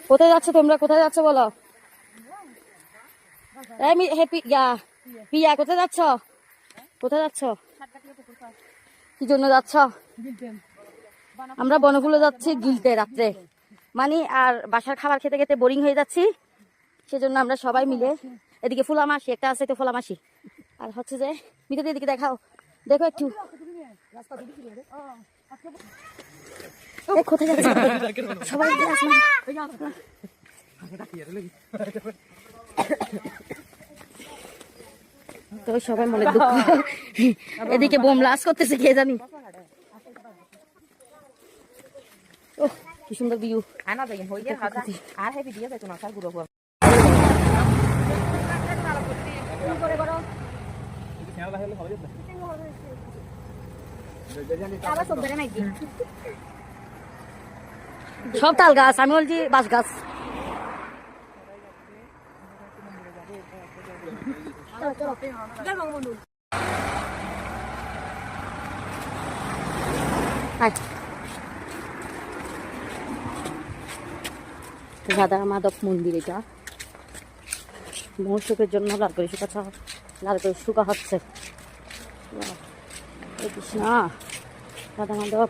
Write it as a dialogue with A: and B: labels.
A: কোথায় যাচ্ছ তোমরা? কোথায় যাচ্ছ বলো? পিয়া কোথায় যাচ্ছ? কোথায় যাচ্ছ? কি জন্য যাচ্ছ? আমরা বনগুলো যাচ্ছি গিলতে রাত্রে, মানে আর বাসার খাবার খেতে খেতে বোরিং হয়ে যাচ্ছি, সেজন্য আমরা সবাই মিলে এদিকে ফুলামাসি একটা আছে, তো ফুলামাসি আর হচ্ছে যে মিতাদি এদিকে দেখাও, দেখো একটু কোথায় যাচ্ছে সবাই। তো সবাই মনে দুঃখ, এদিকে বোম লাস করতেছে কে জানি। ও কি সুন্দর ভিউ। সব তাল গাছ, আমি বলছি বাঁশ গাছ। রাধা মাধব মন্দির, এটা মহোৎসবের জন্য লাল করে শুকা হচ্ছে। কৃষ্ণা রাধা মাধব।